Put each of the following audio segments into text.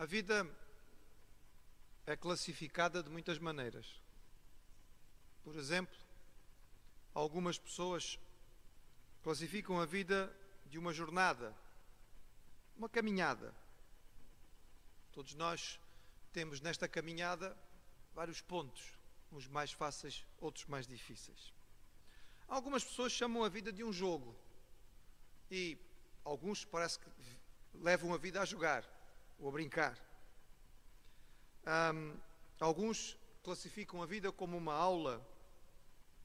A vida é classificada de muitas maneiras. Por exemplo, algumas pessoas classificam a vida de uma jornada, uma caminhada. Todos nós temos nesta caminhada vários pontos, uns mais fáceis, outros mais difíceis. Algumas pessoas chamam a vida de um jogo e alguns parece que levam a vida a jogar ou a brincar. Alguns classificam a vida como uma aula,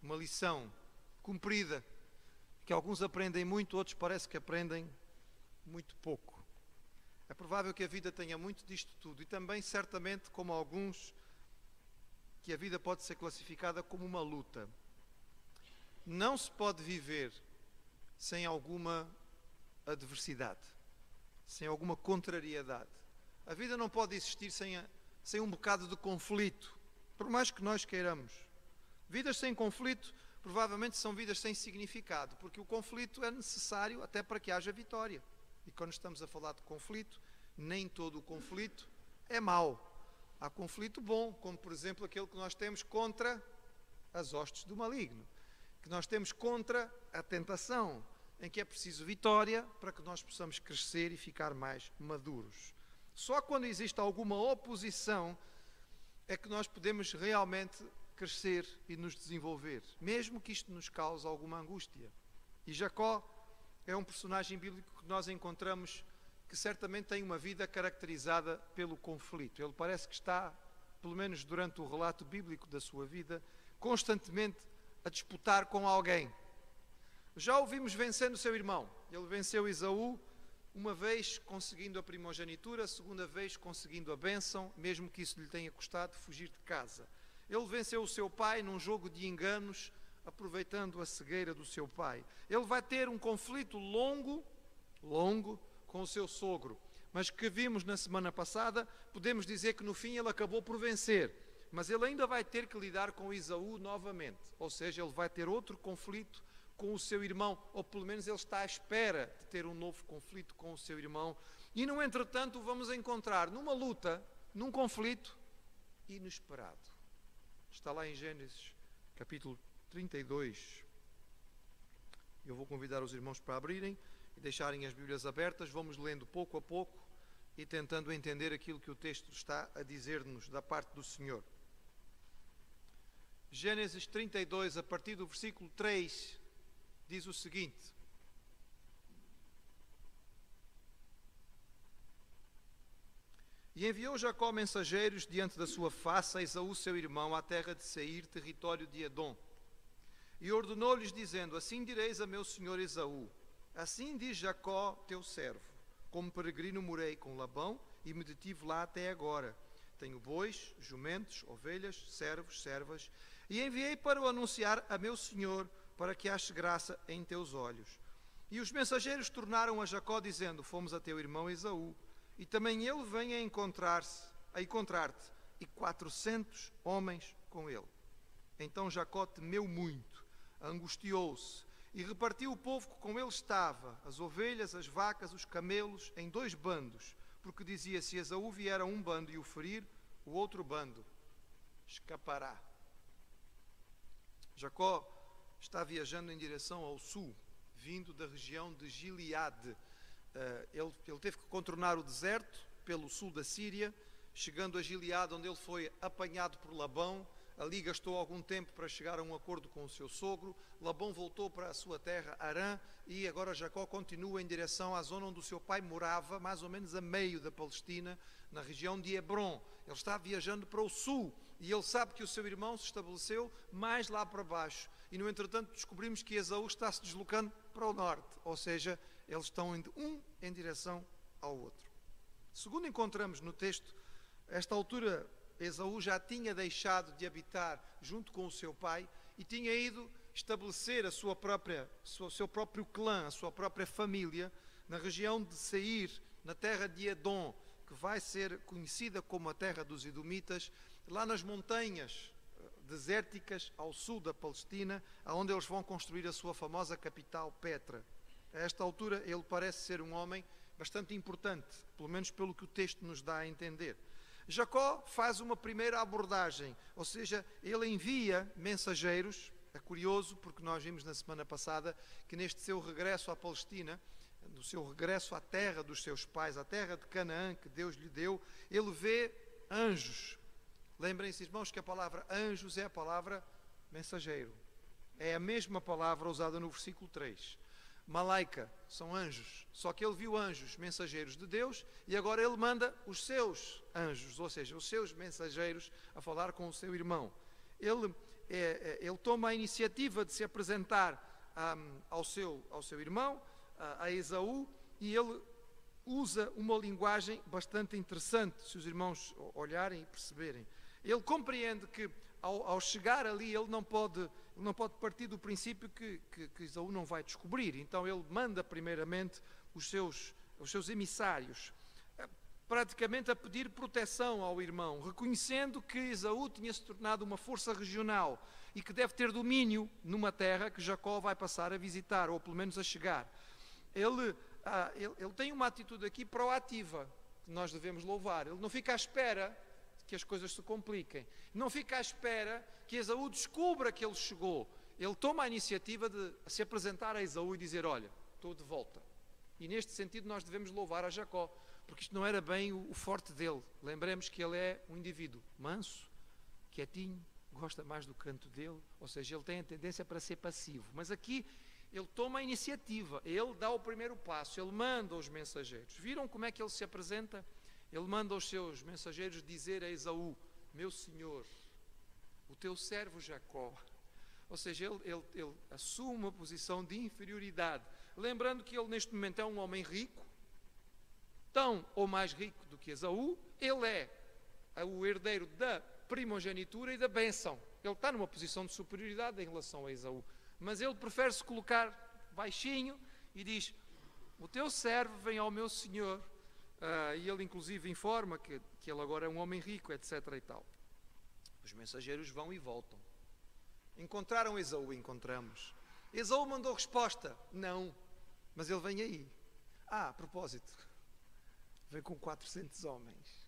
uma lição cumprida, que alguns aprendem muito, outros parece que aprendem muito pouco. É provável que a vida tenha muito disto tudo e também, certamente, como alguns, que a vida pode ser classificada como uma luta. Não se pode viver sem alguma adversidade, sem alguma contrariedade. A vida não pode existir sem um bocado de conflito, por mais que nós queiramos. Vidas sem conflito provavelmente são vidas sem significado, porque o conflito é necessário até para que haja vitória. E quando estamos a falar de conflito, nem todo o conflito é mau. Há conflito bom, como por exemplo aquele que nós temos contra as hostes do maligno, que nós temos contra a tentação, em que é preciso vitória para que nós possamos crescer e ficar mais maduros. Só quando existe alguma oposição é que nós podemos realmente crescer e nos desenvolver, mesmo que isto nos cause alguma angústia. E Jacó é um personagem bíblico que nós encontramos que certamente tem uma vida caracterizada pelo conflito. Ele parece que está, pelo menos durante o relato bíblico da sua vida, constantemente a disputar com alguém. Já o vimos vencendo seu irmão. Ele venceu Esaú, uma vez conseguindo a primogenitura, a segunda vez conseguindo a bênção, mesmo que isso lhe tenha custado fugir de casa. Ele venceu o seu pai num jogo de enganos, aproveitando a cegueira do seu pai. Ele vai ter um conflito longo com o seu sogro, mas que vimos na semana passada, podemos dizer que no fim ele acabou por vencer, mas ele ainda vai ter que lidar com Esaú novamente, ou seja, ele vai ter outro conflito com o seu irmão, ou pelo menos ele está à espera de ter um novo conflito com o seu irmão, e no entretanto o vamos encontrar numa luta, num conflito inesperado. Está lá em Gênesis capítulo 32. Eu vou convidar os irmãos para abrirem e deixarem as Bíblias abertas. Vamos lendo pouco a pouco e tentando entender aquilo que o texto está a dizer-nos da parte do Senhor. Gênesis 32, a partir do versículo 3, diz o seguinte: E enviou Jacó mensageiros diante da sua face a Esaú seu irmão, à terra de Seir, território de Edom. E ordenou-lhes, dizendo: Assim direis a meu senhor Esaú: Assim diz Jacó, teu servo: Como peregrino morei com Labão e me detive lá até agora. Tenho bois, jumentos, ovelhas, servos, servas, e enviei para o anunciar a meu senhor, para que ache graça em teus olhos. E os mensageiros tornaram a Jacó, dizendo: Fomos a teu irmão Esaú, e também ele vem a encontrar-te, e 400 homens com ele. Então Jacó temeu muito, angustiou-se, e repartiu o povo que com ele estava, as ovelhas, as vacas, os camelos, em 2 bandos, porque dizia: se Esaú vier a um bando e o ferir, o outro bando escapará. Jacó está viajando em direção ao sul, vindo da região de Gileade. Ele teve que contornar o deserto pelo sul da Síria, chegando a Gileade, onde ele foi apanhado por Labão. Ali gastou algum tempo para chegar a um acordo com o seu sogro. Labão voltou para a sua terra, Arã, e agora Jacó continua em direção à zona onde o seu pai morava, mais ou menos a meio da Palestina, na região de Hebrom. Ele está viajando para o sul e ele sabe que o seu irmão se estabeleceu mais lá para baixo. E no entretanto descobrimos que Esaú está se deslocando para o norte, ou seja, eles estão um em direção ao outro. Segundo encontramos no texto, a esta altura Esaú já tinha deixado de habitar junto com o seu pai e tinha ido estabelecer o seu próprio clã, a sua própria família, na região de Seir, na terra de Edom, que vai ser conhecida como a terra dos Edomitas, lá nas montanhas desérticas ao sul da Palestina, onde eles vão construir a sua famosa capital Petra. A esta altura ele parece ser um homem bastante importante, pelo menos pelo que o texto nos dá a entender. Jacó faz uma primeira abordagem, ou seja, ele envia mensageiros. É curioso porque nós vimos na semana passada que neste seu regresso à Palestina, no seu regresso à terra dos seus pais, à terra de Canaã que Deus lhe deu, ele vê anjos. Lembrem-se, irmãos, que a palavra anjos é a palavra mensageiro. É a mesma palavra usada no versículo 3. Malaika são anjos, só que ele viu anjos, mensageiros de Deus, e agora ele manda os seus anjos, ou seja, os seus mensageiros, a falar com o seu irmão. Ele toma a iniciativa de se apresentar ao seu irmão, a Esaú, e ele usa uma linguagem bastante interessante, se os irmãos olharem e perceberem. Ele compreende que ao chegar ali ele não pode partir do princípio que Esaú não vai descobrir. Então ele manda primeiramente os seus emissários, praticamente a pedir proteção ao irmão, reconhecendo que Esaú tinha se tornado uma força regional e que deve ter domínio numa terra que Jacó vai passar a visitar, ou pelo menos a chegar. Ele tem uma atitude aqui proativa, que nós devemos louvar. Ele não fica à espera que as coisas se compliquem. Não fica à espera que Esaú descubra que ele chegou. Ele toma a iniciativa de se apresentar a Esaú e dizer: olha, estou de volta. E neste sentido nós devemos louvar a Jacó, porque isto não era bem o forte dele. Lembremos que ele é um indivíduo manso, quietinho, gosta mais do canto dele, ou seja, ele tem a tendência para ser passivo. Mas aqui ele toma a iniciativa, ele dá o primeiro passo, ele manda os mensageiros. Viram como é que ele se apresenta? Ele manda os seus mensageiros dizer a Esaú: meu senhor, o teu servo Jacó. Ou seja, ele assume uma posição de inferioridade, lembrando que ele neste momento é um homem rico, tão ou mais rico do que Esaú. Ele é o herdeiro da primogenitura e da bênção. Ele está numa posição de superioridade em relação a Esaú, mas ele prefere se colocar baixinho e diz: o teu servo vem ao meu senhor. E ele inclusive informa que ele agora é um homem rico, etc. e tal. Os mensageiros vão e voltam. Encontraram Esaú? Encontramos. Esaú mandou resposta? Não. Mas ele vem aí. A propósito, vem com 400 homens.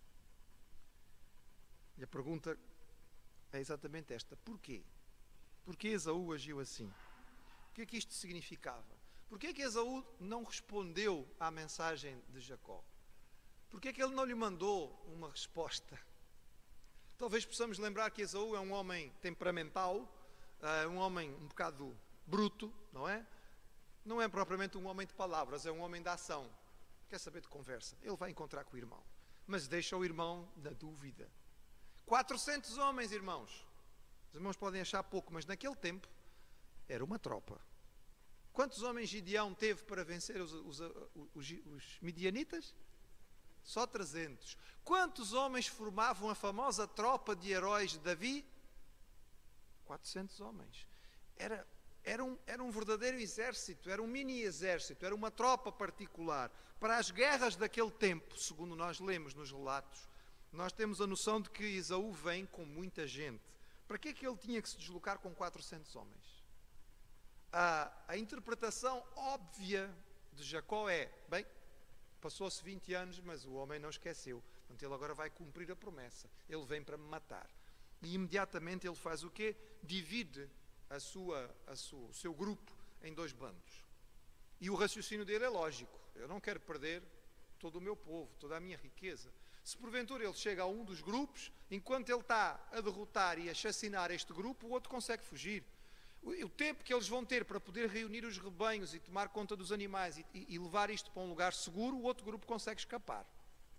E a pergunta é exatamente esta: porquê? Porquê Esaú agiu assim? O que é que isto significava? Porquê que Esaú não respondeu à mensagem de Jacó? Porquê que ele não lhe mandou uma resposta? Talvez possamos lembrar que Esaú é um homem temperamental, um homem um bocado bruto, não é? Não é propriamente um homem de palavras, é um homem de ação. Quer saber de conversa? Ele vai encontrar com o irmão, mas deixa o irmão na dúvida. 400 homens, irmãos. Os irmãos podem achar pouco, mas naquele tempo era uma tropa. Quantos homens Gideão teve para vencer os midianitas? Só 300. Quantos homens formavam a famosa tropa de heróis de Davi? 400 homens. Era um verdadeiro exército, era um mini exército, era uma tropa particular. Para as guerras daquele tempo, segundo nós lemos nos relatos, nós temos a noção de que Esaú vem com muita gente. Para que é que ele tinha que se deslocar com 400 homens? A interpretação óbvia de Jacó é: bem, passou-se 20 anos, mas o homem não esqueceu. Portanto, ele agora vai cumprir a promessa. Ele vem para me matar. E imediatamente ele faz o quê? Divide o seu grupo em 2 bandos. E o raciocínio dele é lógico: eu não quero perder todo o meu povo, toda a minha riqueza. Se porventura ele chega a um dos grupos, enquanto ele está a derrotar e a chacinar este grupo, o outro consegue fugir. O tempo que eles vão ter para poder reunir os rebanhos e tomar conta dos animais e levar isto para um lugar seguro, o outro grupo consegue escapar.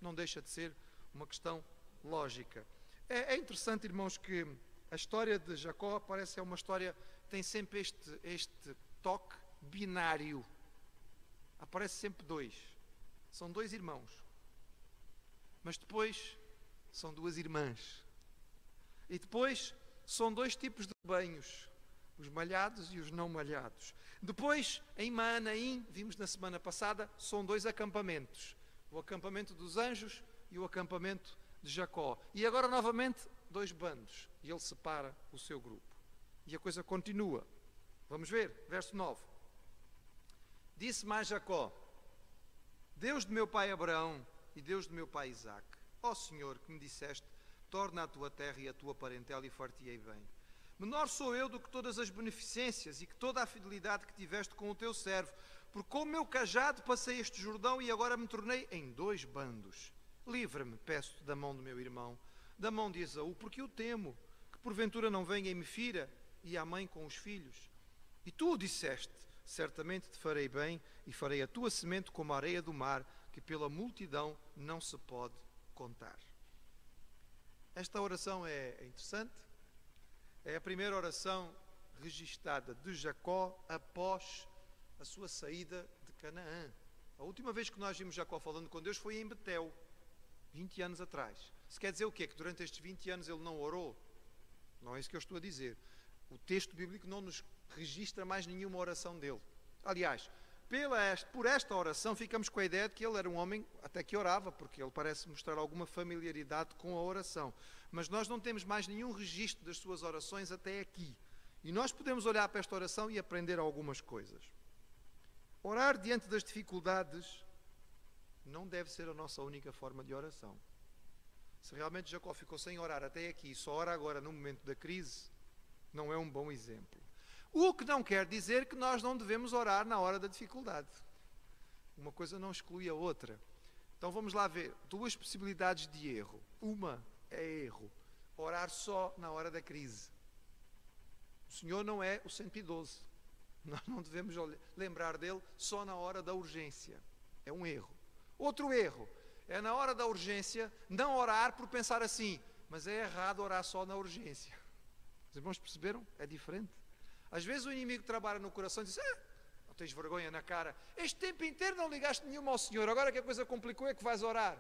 Não deixa de ser uma questão lógica. É interessante, irmãos, que a história de Jacó parece uma história que tem sempre este toque binário. Aparece sempre 2. São 2 irmãos. Mas depois são 2 irmãs. E depois são 2 tipos de rebanhos: os malhados e os não malhados. Depois, em Maanaim, vimos na semana passada, são 2 acampamentos: o acampamento dos anjos e o acampamento de Jacó. E agora novamente 2 bandos, e ele separa o seu grupo. E a coisa continua. Vamos ver, verso 9. Disse mais Jacó: Deus de meu pai Abraão e Deus de meu pai Isaque, ó Senhor, que me disseste, torna a tua terra e a tua parentela e far-te-ei bem. Menor sou eu do que todas as beneficências e que toda a fidelidade que tiveste com o teu servo, porque com o meu cajado passei este Jordão e agora me tornei em 2 bandos. Livra-me, peço-te, da mão do meu irmão, da mão de Esaú, porque eu temo que porventura não venha e me fira, e a mãe com os filhos. E tu o disseste, certamente te farei bem e farei a tua semente como a areia do mar, que pela multidão não se pode contar. Esta oração é interessante. É a primeira oração registada de Jacó após a sua saída de Canaã. A última vez que nós vimos Jacó falando com Deus foi em Betel, 20 anos atrás. Isso quer dizer o quê? Que durante estes 20 anos ele não orou? Não é isso que eu estou a dizer. O texto bíblico não nos registra mais nenhuma oração dele. Aliás, por esta oração ficamos com a ideia de que ele era um homem até que orava, porque ele parece mostrar alguma familiaridade com a oração. Mas nós não temos mais nenhum registro das suas orações até aqui. E nós podemos olhar para esta oração e aprender algumas coisas. Orar diante das dificuldades não deve ser a nossa única forma de oração. Se realmente Jacó ficou sem orar até aqui e só ora agora no momento da crise, não é um bom exemplo. O que não quer dizer que nós não devemos orar na hora da dificuldade. Uma coisa não exclui a outra. Então vamos lá ver 2 possibilidades de erro. Uma é erro, orar só na hora da crise. O Senhor não é o 112. Nós não devemos lembrar dele só na hora da urgência. É um erro. Outro erro é na hora da urgência não orar por pensar assim, mas é errado orar só na urgência. Os irmãos perceberam? É diferente. Às vezes o inimigo trabalha no coração e diz, não tens vergonha na cara, este tempo inteiro não ligaste nenhuma ao Senhor, agora que a coisa complicou é que vais orar.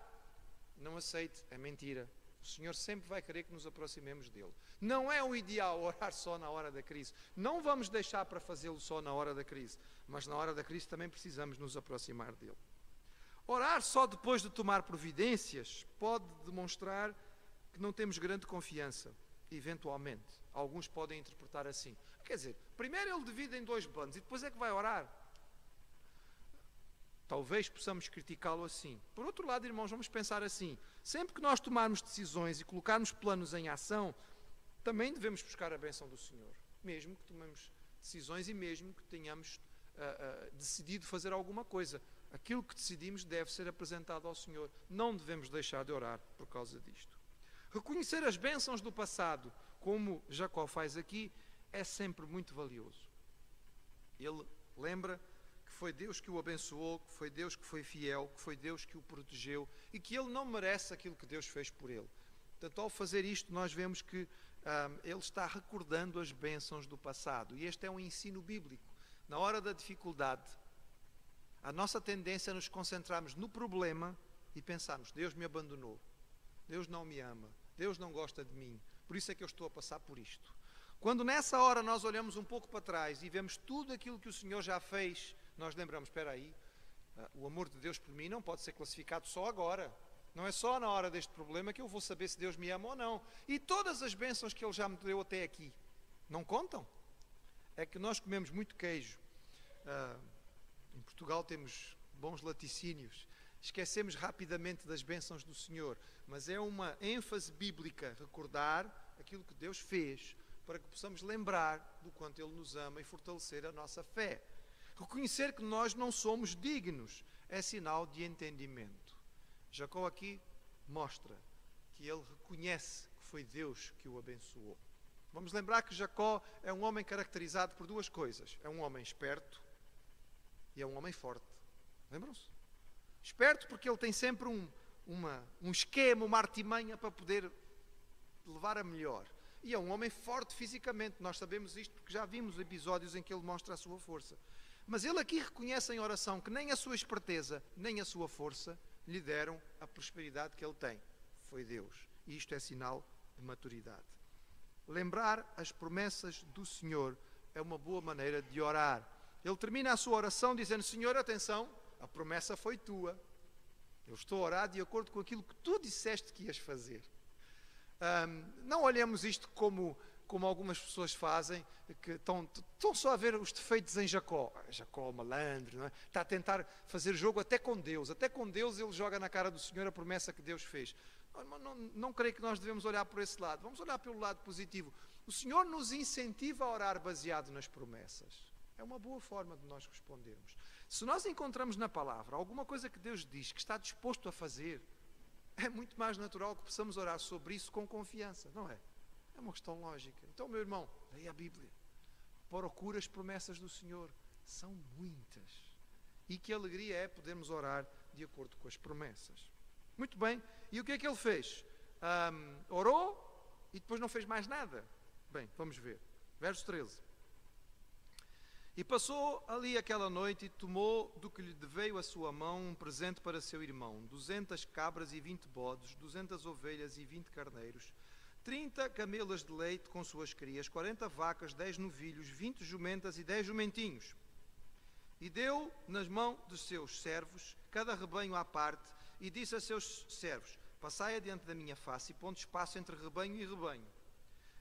Não aceite, é mentira. O Senhor sempre vai querer que nos aproximemos dele. Não é o ideal orar só na hora da crise. Não vamos deixar para fazê-lo só na hora da crise, mas na hora da crise também precisamos nos aproximar dele. Orar só depois de tomar providências pode demonstrar que não temos grande confiança, eventualmente. Alguns podem interpretar assim. Quer dizer, primeiro ele divide em 2 bandos e depois é que vai orar. Talvez possamos criticá-lo assim. Por outro lado, irmãos, vamos pensar assim. Sempre que nós tomarmos decisões e colocarmos planos em ação, também devemos buscar a bênção do Senhor. Mesmo que tomemos decisões e mesmo que tenhamos decidido fazer alguma coisa. Aquilo que decidimos deve ser apresentado ao Senhor. Não devemos deixar de orar por causa disto. Reconhecer as bênçãos do passado, como Jacó faz aqui, é sempre muito valioso. Ele lembra que foi Deus que o abençoou, que foi Deus que foi fiel, que foi Deus que o protegeu e que ele não merece aquilo que Deus fez por ele. Portanto, ao fazer isto, nós vemos que ele está recordando as bênçãos do passado. E este é um ensino bíblico. Na hora da dificuldade, a nossa tendência é nos concentrarmos no problema e pensarmos, Deus me abandonou, Deus não me ama, Deus não gosta de mim, por isso é que eu estou a passar por isto. Quando nessa hora nós olhamos um pouco para trás e vemos tudo aquilo que o Senhor já fez, nós lembramos, espera aí, o amor de Deus por mim não pode ser classificado só agora. Não é só na hora deste problema que eu vou saber se Deus me ama ou não. E todas as bênçãos que Ele já me deu até aqui, não contam? É que nós comemos muito queijo. Em Portugal temos bons laticínios. Esquecemos rapidamente das bênçãos do Senhor. Mas é uma ênfase bíblica recordar aquilo que Deus fez para que possamos lembrar do quanto Ele nos ama e fortalecer a nossa fé. Reconhecer que nós não somos dignos é sinal de entendimento. Jacó aqui mostra que ele reconhece que foi Deus que o abençoou. Vamos lembrar que Jacó é um homem caracterizado por 2 coisas. É um homem esperto e é um homem forte. Lembram-se? Esperto porque ele tem sempre um esquema, uma artimanha para poder levar a melhor. E é um homem forte fisicamente. Nós sabemos isto porque já vimos episódios em que ele mostra a sua força. Mas ele aqui reconhece em oração que nem a sua esperteza, nem a sua força lhe deram a prosperidade que ele tem. Foi Deus. E isto é sinal de maturidade. Lembrar as promessas do Senhor é uma boa maneira de orar. Ele termina a sua oração dizendo, Senhor, atenção, a promessa foi tua. Eu estou a orar de acordo com aquilo que tu disseste que ias fazer. Não olhemos isto como como algumas pessoas fazem, que estão só a ver os defeitos em Jacó. Jacó, malandro, não é? Está a tentar fazer jogo até com Deus. Até com Deus ele joga na cara do Senhor a promessa que Deus fez. Não creio que nós devemos olhar por esse lado. Vamos olhar pelo lado positivo. O Senhor nos incentiva a orar baseado nas promessas. É uma boa forma de nós respondermos. Se nós encontramos na palavra alguma coisa que Deus diz que está disposto a fazer, é muito mais natural que possamos orar sobre isso com confiança, não é? É uma questão lógica. Então, meu irmão, leia a Bíblia. Procura as promessas do Senhor. São muitas. E que alegria é podermos orar de acordo com as promessas. Muito bem. E o que é que ele fez? Orou e depois não fez mais nada. Bem, vamos ver. Verso 13. E passou ali aquela noite e tomou do que lhe veio a sua mão um presente para seu irmão. 200 cabras e 20 bodes, 200 ovelhas e 20 carneiros, 30 camelas de leite com suas crias, 40 vacas, 10 novilhos, 20 jumentas e 10 jumentinhos. E deu nas mãos dos seus servos cada rebanho à parte, e disse a seus servos: passai adiante da minha face, e pondo espaço entre rebanho e rebanho.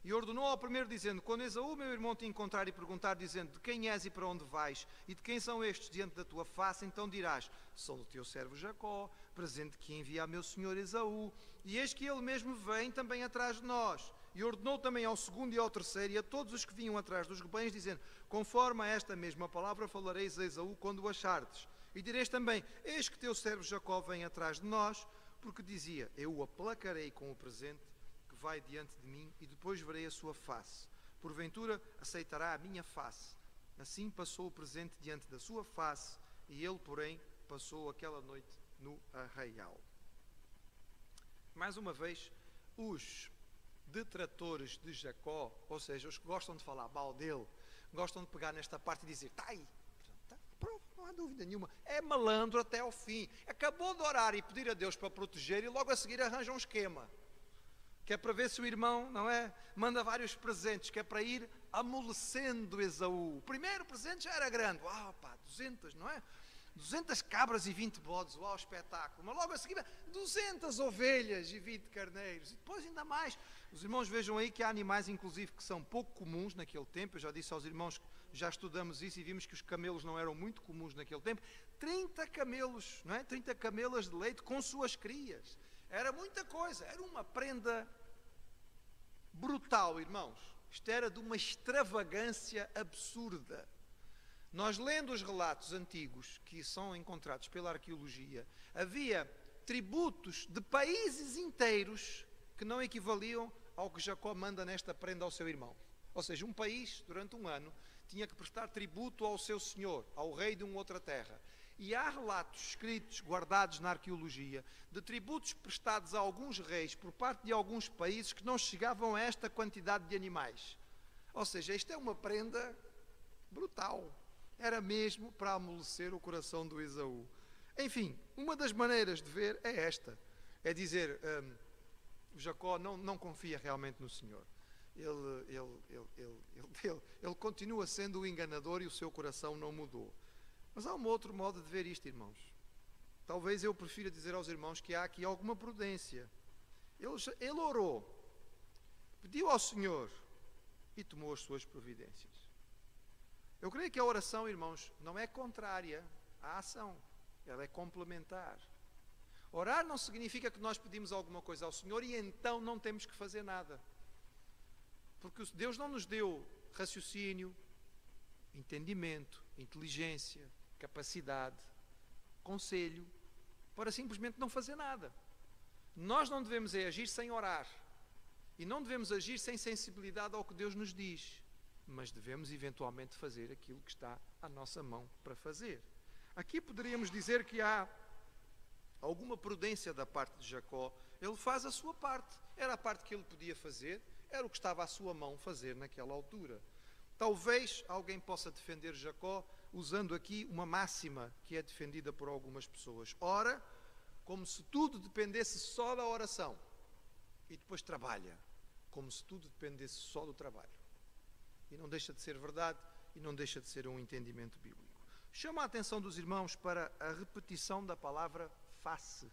E ordenou ao primeiro, dizendo: quando Esaú, meu irmão, te encontrar e perguntar, dizendo: de quem és e para onde vais, e de quem são estes diante da tua face, então dirás: sou do teu servo Jacó, presente que envia a meu senhor Esaú. E eis que ele mesmo vem também atrás de nós. E ordenou também ao segundo e ao terceiro, e a todos os que vinham atrás dos rebanhos, dizendo: conforme a esta mesma palavra falareis a Esaú quando o achardes. E direis também: eis que teu servo Jacó vem atrás de nós, porque dizia: eu o aplacarei com o presente que vai diante de mim, e depois verei a sua face. Porventura aceitará a minha face. Assim passou o presente diante da sua face, e ele, porém, passou aquela noite no arraial. Mais uma vez, os detratores de Jacó, ou seja, os que gostam de falar mal dele, gostam de pegar nesta parte e dizer: está aí, pronto, não há dúvida nenhuma, é malandro até ao fim, acabou de orar e pedir a Deus para proteger, e logo a seguir arranja um esquema, que é para ver se o irmão, não é, manda vários presentes, que é para ir amolecendo Esaú. O primeiro presente já era grande, 200, não é? 200 cabras e 20 bodes, uau, espetáculo. Mas logo a seguir, 200 ovelhas e 20 carneiros. E depois ainda mais. Os irmãos vejam aí que há animais, inclusive, que são pouco comuns naquele tempo. Eu já disse aos irmãos que já estudamos isso e vimos que os camelos não eram muito comuns naquele tempo. 30 camelos, não é? 30 camelas de leite com suas crias. Era muita coisa. Era uma prenda brutal, irmãos. Isto era de uma extravagância absurda. Nós, lendo os relatos antigos que são encontrados pela arqueologia, havia tributos de países inteiros que não equivaliam ao que Jacó manda nesta prenda ao seu irmão. Ou seja, um país, durante um ano, tinha que prestar tributo ao seu senhor, ao rei de uma outra terra. E há relatos escritos, guardados na arqueologia, de tributos prestados a alguns reis por parte de alguns países que não chegavam a esta quantidade de animais. Ou seja, isto é uma prenda brutal. Era mesmo para amolecer o coração do Esaú. Enfim, uma das maneiras de ver é esta. É dizer, Jacó não confia realmente no Senhor. Ele continua sendo o enganador e o seu coração não mudou. Mas há um outro modo de ver isto, irmãos. Talvez eu prefira dizer aos irmãos que há aqui alguma prudência. Ele orou, pediu ao Senhor e tomou as suas providências. Eu creio que a oração, irmãos, não é contrária à ação, ela é complementar. Orar não significa que nós pedimos alguma coisa ao Senhor e então não temos que fazer nada. Porque Deus não nos deu raciocínio, entendimento, inteligência, capacidade, conselho, para simplesmente não fazer nada. Nós não devemos agir sem orar. E não devemos agir sem sensibilidade ao que Deus nos diz. Mas devemos eventualmente fazer aquilo que está à nossa mão para fazer. Aqui poderíamos dizer que há alguma prudência da parte de Jacó. Ele faz a sua parte. Era a parte que ele podia fazer, era o que estava à sua mão fazer naquela altura. Talvez alguém possa defender Jacó usando aqui uma máxima que é defendida por algumas pessoas. Ora, como se tudo dependesse só da oração. E depois trabalha, como se tudo dependesse só do trabalho. E não deixa de ser verdade, e não deixa de ser um entendimento bíblico. Chama a atenção dos irmãos para a repetição da palavra face.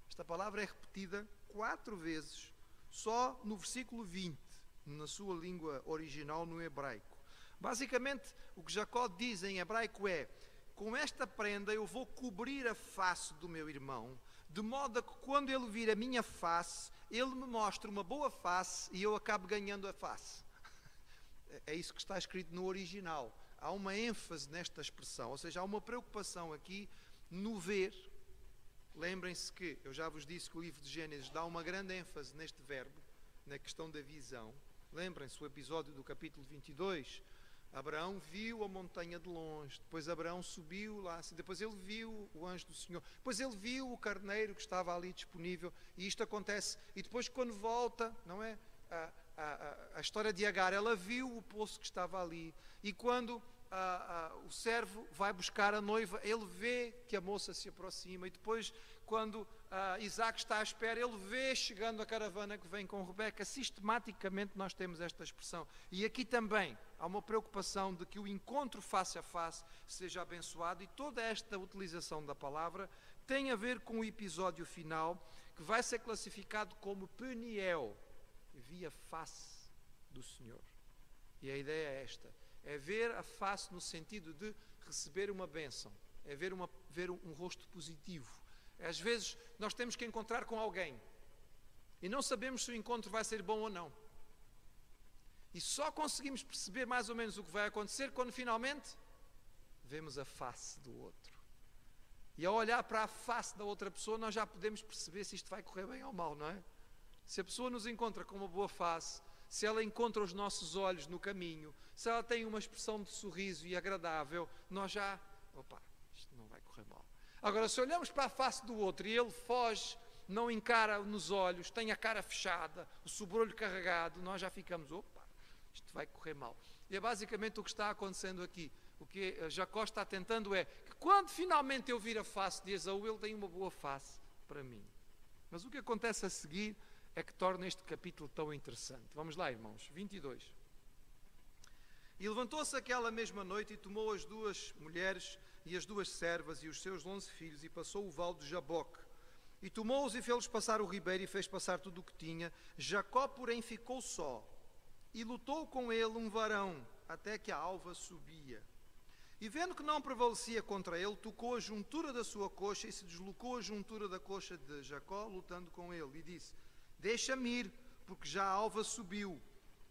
Esta palavra é repetida 4 vezes, só no versículo 20. na sua língua original, no hebraico. Basicamente, o que Jacó diz em hebraico é: com esta prenda eu vou cobrir a face do meu irmão, de modo a que quando ele vir a minha face, ele me mostre uma boa face e eu acabo ganhando a face. É isso que está escrito no original. Há uma ênfase nesta expressão, ou seja, há uma preocupação aqui no ver. Lembrem-se que eu já vos disse que o livro de Gênesis dá uma grande ênfase neste verbo, na questão da visão. Lembrem-se o episódio do capítulo 22. Abraão viu a montanha de longe, depois Abraão subiu lá, depois ele viu o anjo do Senhor, depois ele viu o carneiro que estava ali disponível, e isto acontece, e depois quando volta, não é? A história de Agar, ela viu o poço que estava ali, e quando o servo vai buscar a noiva, ele vê que a moça se aproxima, e depois quando Isaac está à espera, ele vê chegando a caravana que vem com Rebeca. Sistematicamente nós temos esta expressão, e aqui também há uma preocupação de que o encontro face a face seja abençoado, e toda esta utilização da palavra tem a ver com o episódio final, que vai ser classificado como Peniel, vi a face do Senhor. E a ideia é esta, é ver a face no sentido de receber uma bênção, é ver um rosto positivo. Às vezes nós temos que encontrar com alguém e não sabemos se o encontro vai ser bom ou não, e só conseguimos perceber mais ou menos o que vai acontecer quando finalmente vemos a face do outro. E ao olhar para a face da outra pessoa, nós já podemos perceber se isto vai correr bem ou mal, não é? Se a pessoa nos encontra com uma boa face, se ela encontra os nossos olhos no caminho, se ela tem uma expressão de sorriso e agradável, nós já, isto não vai correr mal. Agora, se olhamos para a face do outro e ele foge, não encara nos olhos, tem a cara fechada, o sobrolho carregado, nós já ficamos, isto vai correr mal. E é basicamente o que está acontecendo aqui. O que Jacó está tentando é que quando finalmente eu vir a face de Esaú, ele tem uma boa face para mim. Mas o que acontece a seguir é que torna este capítulo tão interessante. Vamos lá, irmãos, 22. E levantou-se aquela mesma noite e tomou as duas mulheres e as duas servas e os seus 11 filhos e passou o vale de Jaboque. E tomou-os e fez-los passar o ribeiro e fez passar tudo o que tinha. Jacó, porém, ficou só e lutou com ele um varão até que a alva subia. E vendo que não prevalecia contra ele, tocou a juntura da sua coxa e se deslocou a juntura da coxa de Jacó, lutando com ele. E disse: deixa-me ir, porque já a alva subiu.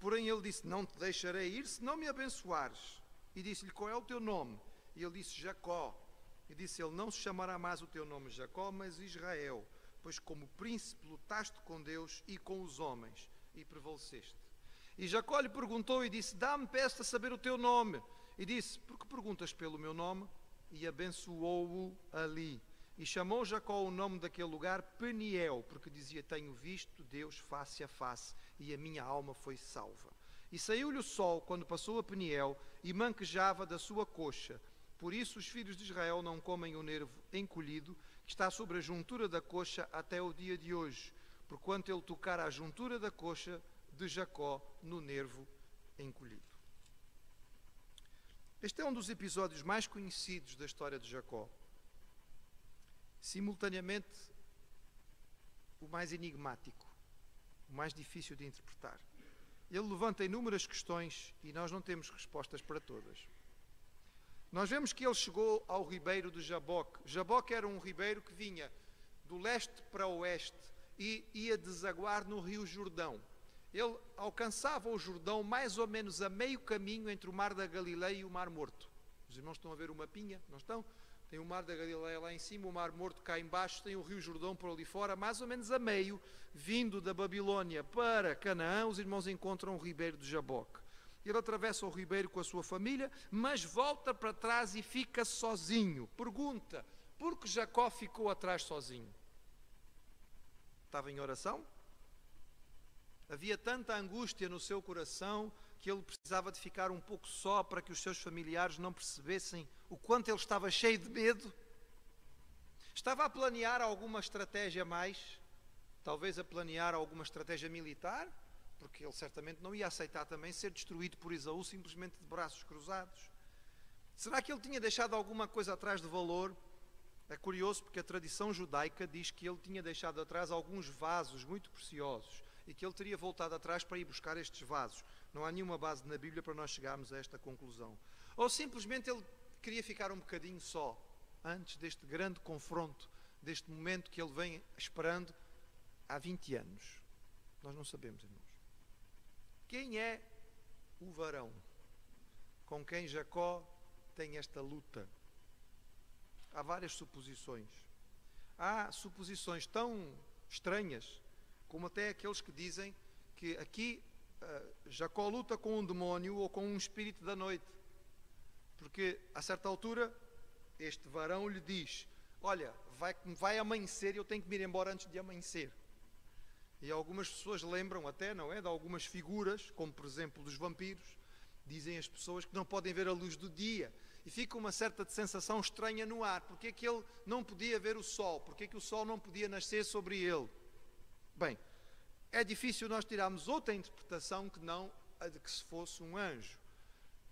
Porém ele disse: não te deixarei ir, se não me abençoares. E disse-lhe: qual é o teu nome? E ele disse: Jacó. E disse ele: não se chamará mais o teu nome Jacó, mas Israel, pois como príncipe lutaste com Deus e com os homens, e prevaleceste. E Jacó lhe perguntou e disse: dá-me, peço, a saber o teu nome. E disse: por que perguntas pelo meu nome? E abençoou-o ali. E chamou Jacó o nome daquele lugar Peniel, porque dizia: tenho visto Deus face a face, e a minha alma foi salva. E saiu-lhe o sol quando passou a Peniel, e manquejava da sua coxa. Por isso os filhos de Israel não comem o nervo encolhido, que está sobre a juntura da coxa até o dia de hoje, porquanto ele tocara a juntura da coxa de Jacó no nervo encolhido. Este é um dos episódios mais conhecidos da história de Jacó. Simultaneamente, o mais enigmático, o mais difícil de interpretar. Ele levanta inúmeras questões e nós não temos respostas para todas. Nós vemos que ele chegou ao ribeiro de Jaboque. Jaboque era um ribeiro que vinha do leste para o oeste e ia desaguar no rio Jordão. Ele alcançava o Jordão mais ou menos a meio caminho entre o Mar da Galileia e o Mar Morto. Os irmãos estão a ver o mapinha? Não estão? Tem o Mar da Galileia lá em cima, o Mar Morto cá embaixo, tem o rio Jordão por ali fora, mais ou menos a meio, vindo da Babilônia para Canaã, os irmãos encontram o ribeiro de Jaboque. Ele atravessa o ribeiro com a sua família, mas volta para trás e fica sozinho. Pergunta: por que Jacó ficou atrás sozinho? Estava em oração? Havia tanta angústia no seu coração que ele precisava de ficar um pouco só para que os seus familiares não percebessem o quanto ele estava cheio de medo? Estava a planear alguma estratégia a mais? Talvez a planear alguma estratégia militar? Porque ele certamente não ia aceitar também ser destruído por Esaú simplesmente de braços cruzados. Será que ele tinha deixado alguma coisa atrás de valor? É curioso porque a tradição judaica diz que ele tinha deixado atrás alguns vasos muito preciosos. e que ele teria voltado atrás para ir buscar estes vasos. Não há nenhuma base na Bíblia para nós chegarmos a esta conclusão. Ou simplesmente ele queria ficar um bocadinho só, antes deste grande confronto, deste momento que ele vem esperando há 20 anos. Nós não sabemos, irmãos. Quem é o varão com quem Jacó tem esta luta? Há várias suposições. Há suposições tão estranhas, como até aqueles que dizem que aqui Jacó luta com um demónio ou com um espírito da noite. Porque a certa altura este varão lhe diz: olha, vai amanhecer e eu tenho que me ir embora antes de amanhecer. E algumas pessoas lembram até, não é, de algumas figuras, como por exemplo dos vampiros. Dizem as pessoas que não podem ver a luz do dia. E fica uma certa sensação estranha no ar. Porque é que ele não podia ver o sol? Porque é que o sol não podia nascer sobre ele? Bem, é difícil nós tirarmos outra interpretação que não a de que se fosse um anjo.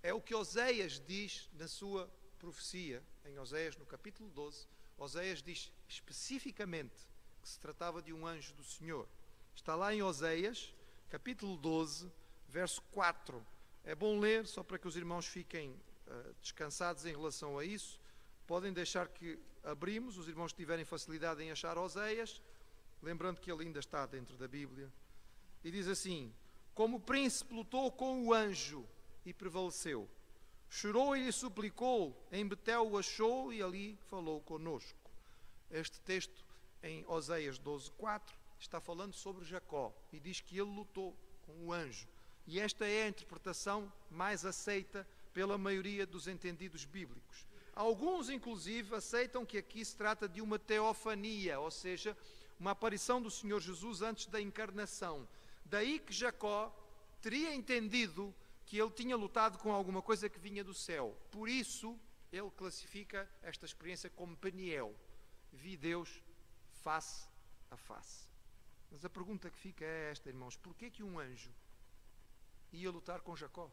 É o que Oséias diz na sua profecia, em Oséias, no capítulo 12. Oséias diz especificamente que se tratava de um anjo do Senhor. Está lá em Oséias, capítulo 12, verso 4. É bom ler, só para que os irmãos fiquem descansados em relação a isso. Podem deixar que abrimos, os irmãos que tiverem facilidade em achar Oséias, lembrando que ele ainda está dentro da Bíblia. E diz assim: como o príncipe lutou com o anjo e prevaleceu, chorou e lhe suplicou, em Betel o achou e ali falou conosco. Este texto em Oséias 12:4 está falando sobre Jacó e diz que ele lutou com o anjo. E esta é a interpretação mais aceita pela maioria dos entendidos bíblicos. Alguns, inclusive, aceitam que aqui se trata de uma teofania, ou seja, uma aparição do Senhor Jesus antes da encarnação. Daí que Jacó teria entendido que ele tinha lutado com alguma coisa que vinha do céu. Por isso, ele classifica esta experiência como Peniel. Vi Deus face a face. Mas a pergunta que fica é esta, irmãos: porquê que um anjo ia lutar com Jacó?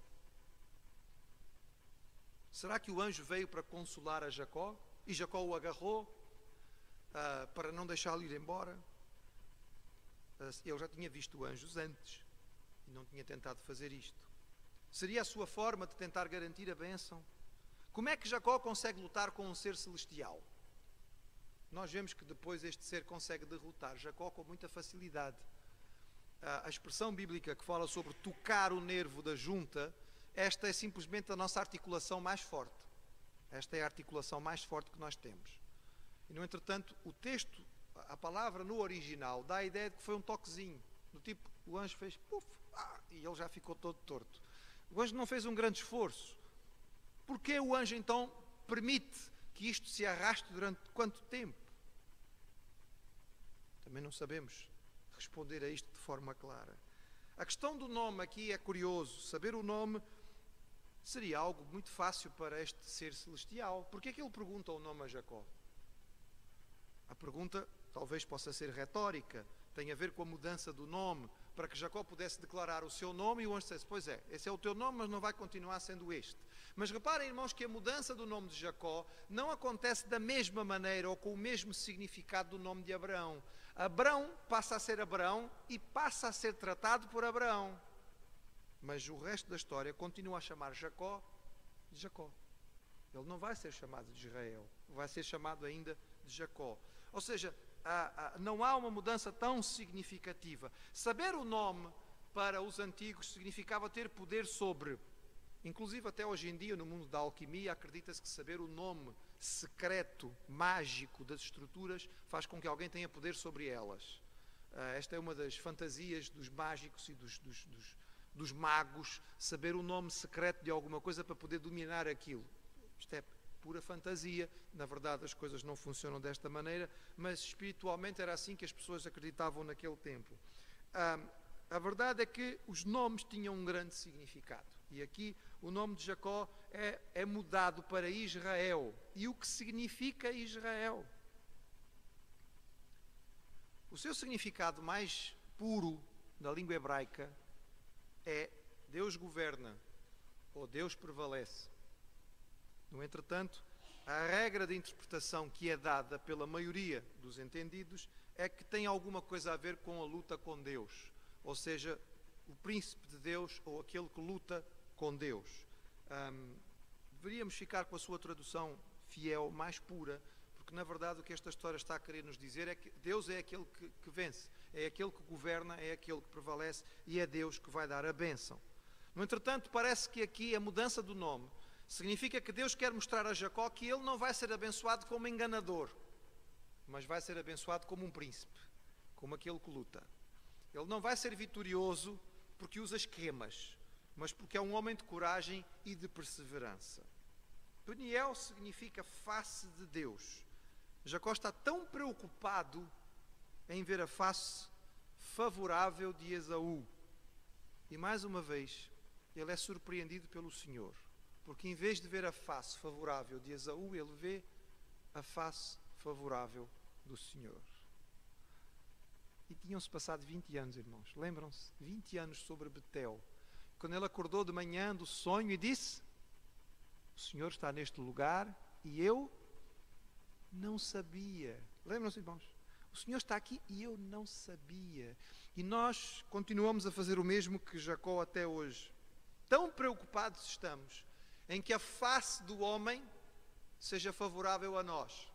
Será que o anjo veio para consolar a Jacó e Jacó o agarrou para não deixá-lo ir embora? Ele já tinha visto anjos antes e não tinha tentado fazer isto. Seria a sua forma de tentar garantir a bênção? Como é que Jacó consegue lutar com um ser celestial? Nós vemos que depois este ser consegue derrotar Jacó com muita facilidade. A expressão bíblica que fala sobre tocar o nervo da junta, esta é simplesmente a nossa articulação mais forte. Esta é a articulação mais forte que nós temos. E, no entretanto, o texto, a palavra no original, dá a ideia de que foi um toquezinho. Do tipo, o anjo fez puf, e ele já ficou todo torto. O anjo não fez um grande esforço. Porquê o anjo, então, permite que isto se arraste durante quanto tempo? Também não sabemos responder a isto de forma clara. A questão do nome aqui é curioso. Saber o nome seria algo muito fácil para este ser celestial. Porquê é que ele pergunta o nome a Jacó? A pergunta talvez possa ser retórica. Tem a ver com a mudança do nome, para que Jacó pudesse declarar o seu nome e o anjo dissesse: pois é, esse é o teu nome, mas não vai continuar sendo este. Mas reparem, irmãos, que a mudança do nome de Jacó não acontece da mesma maneira ou com o mesmo significado do nome de Abraão. Abrão passa a ser Abraão e passa a ser tratado por Abraão. Mas o resto da história continua a chamar Jacó de Jacó. Ele não vai ser chamado de Israel, vai ser chamado ainda de Jacó. Ou seja, não há uma mudança tão significativa. Saber o nome para os antigos significava ter poder sobre. Inclusive até hoje em dia, no mundo da alquimia, acredita-se que saber o nome secreto, mágico das estruturas faz com que alguém tenha poder sobre elas. Esta é uma das fantasias dos mágicos e dos magos, saber o nome secreto de alguma coisa para poder dominar aquilo. Isto é pura fantasia, na verdade as coisas não funcionam desta maneira, mas espiritualmente era assim que as pessoas acreditavam naquele tempo. A verdade é que os nomes tinham um grande significado. E aqui o nome de Jacó é mudado para Israel. E o que significa Israel? O seu significado mais puro na língua hebraica é Deus governa ou Deus prevalece. No entretanto, a regra de interpretação que é dada pela maioria dos entendidos é que tem alguma coisa a ver com a luta com Deus. ou seja, o príncipe de Deus ou aquele que luta com Deus. Deveríamos ficar com a sua tradução fiel, mais pura, porque na verdade o que esta história está a querer nos dizer é que Deus é aquele que vence, é aquele que governa, é aquele que prevalece e é Deus que vai dar a bênção. No entretanto, parece que aqui a mudança do nome significa que Deus quer mostrar a Jacó que ele não vai ser abençoado como enganador, mas vai ser abençoado como um príncipe, como aquele que luta. Ele não vai ser vitorioso porque usa esquemas, mas porque é um homem de coragem e de perseverança. Peniel significa face de Deus. Jacó está tão preocupado em ver a face favorável de Esaú. E mais uma vez, ele é surpreendido pelo Senhor, porque em vez de ver a face favorável de Esaú, ele vê a face favorável do Senhor. E tinham-se passado 20 anos, irmãos. Lembram-se? 20 anos sobre Betel. Quando ele acordou de manhã do sonho e disse: o Senhor está neste lugar e eu não sabia. Lembram-se, irmãos? O Senhor está aqui e eu não sabia. E nós continuamos a fazer o mesmo que Jacó até hoje. Tão preocupados estamos em que a face do homem seja favorável a nós,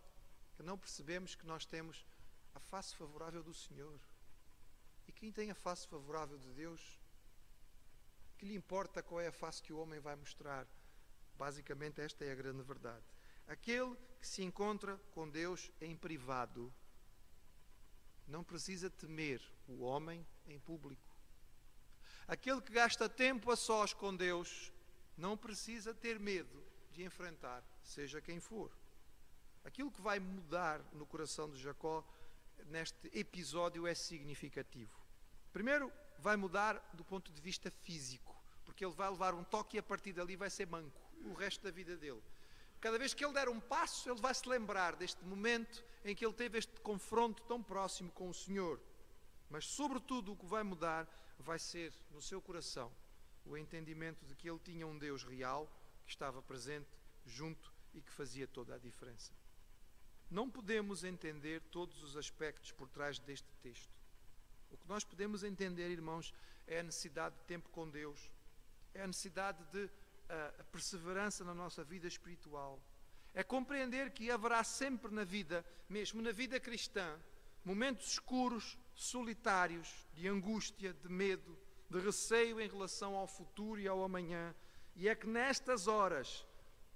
que não percebemos que nós temos a face favorável do Senhor. E quem tem a face favorável de Deus, que lhe importa qual é a face que o homem vai mostrar? Basicamente esta é a grande verdade. Aquele que se encontra com Deus em privado não precisa temer o homem em público. Aquele que gasta tempo a sós com Deus não precisa ter medo de enfrentar, seja quem for. Aquilo que vai mudar no coração de Jacó neste episódio é significativo. Primeiro, vai mudar do ponto de vista físico, porque ele vai levar um toque e a partir dali vai ser manco o resto da vida dele. Cada vez que ele der um passo, ele vai se lembrar deste momento em que ele teve este confronto tão próximo com o Senhor. Mas, sobretudo, o que vai mudar vai ser, no seu coração, o entendimento de que ele tinha um Deus real, que estava presente, junto e que fazia toda a diferença. Não podemos entender todos os aspectos por trás deste texto. O que nós podemos entender, irmãos, é a necessidade de tempo com Deus, é a necessidade de a perseverança na nossa vida espiritual, é compreender que haverá sempre na vida, mesmo na vida cristã, momentos escuros, solitários, de angústia, de medo, de receio em relação ao futuro e ao amanhã, e é que nestas horas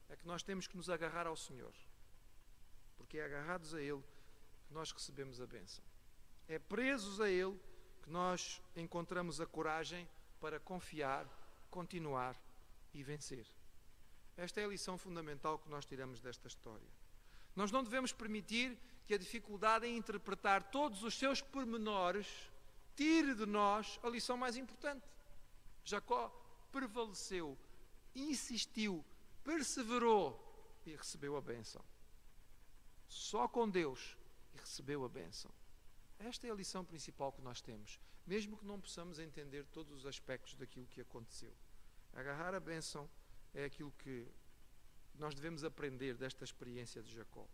é que nós temos que nos agarrar ao Senhor, porque é agarrados a Ele que nós recebemos a bênção, é presos a Ele que nós encontramos a coragem para confiar, continuar e vencer. Esta é a lição fundamental que nós tiramos desta história. Nós não devemos permitir que a dificuldade em interpretar todos os seus pormenores tire de nós a lição mais importante. Jacó prevaleceu, insistiu, perseverou e recebeu a bênção. Só com Deus e recebeu a bênção. Esta é a lição principal que nós temos, mesmo que não possamos entender todos os aspectos daquilo que aconteceu. Agarrar a bênção é aquilo que nós devemos aprender desta experiência de Jacó.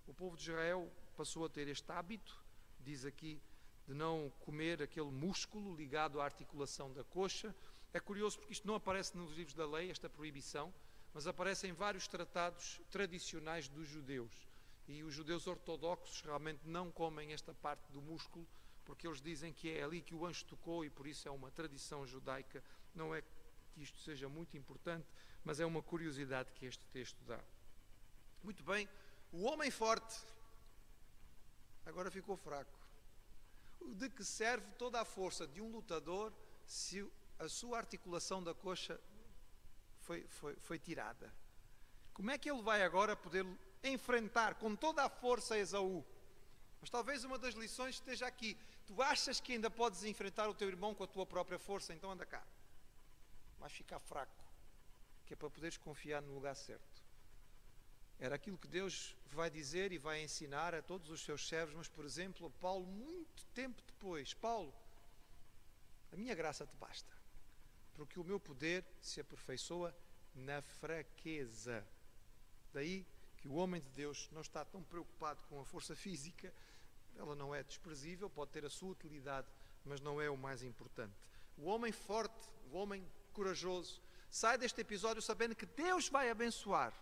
O povo de Israel passou a ter este hábito, diz aqui, de não comer aquele músculo ligado à articulação da coxa. É curioso porque isto não aparece nos livros da lei, esta proibição, mas aparece em vários tratados tradicionais dos judeus. E os judeus ortodoxos realmente não comem esta parte do músculo, porque eles dizem que é ali que o anjo tocou e por isso é uma tradição judaica. Não é que isto seja muito importante, mas é uma curiosidade que este texto dá. Muito bem, o homem forte agora ficou fraco. De que serve toda a força de um lutador se a sua articulação da coxa foi tirada? Como é que ele vai agora poder enfrentar com toda a força Esaú? Mas talvez uma das lições esteja aqui. Tu achas que ainda podes enfrentar o teu irmão com a tua própria força? Então anda cá. Vais ficar fraco, que é para poderes confiar no lugar certo. Era aquilo que Deus vai dizer e vai ensinar a todos os seus servos, mas, por exemplo, a Paulo, muito tempo depois: Paulo, a minha graça te basta, porque o meu poder se aperfeiçoa na fraqueza. Daí que o homem de Deus não está tão preocupado com a força física, ela não é desprezível, pode ter a sua utilidade, mas não é o mais importante. O homem forte, o homem corajoso, sai deste episódio sabendo que Deus vai abençoar,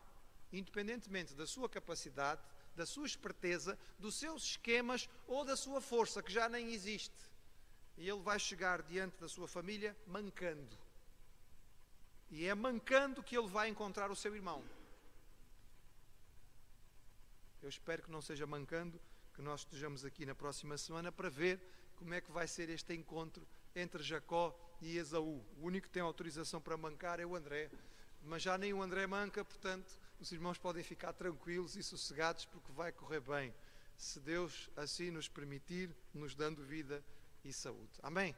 independentemente da sua capacidade, da sua esperteza, dos seus esquemas ou da sua força, que já nem existe. E ele vai chegar diante da sua família mancando. E é mancando que ele vai encontrar o seu irmão. Eu espero que não seja mancando, que nós estejamos aqui na próxima semana para ver como é que vai ser este encontro entre Jacó e Esaú. O único que tem autorização para mancar é o André, mas já nem o André manca, portanto, os irmãos podem ficar tranquilos e sossegados, porque vai correr bem, se Deus assim nos permitir, nos dando vida e saúde. Amém?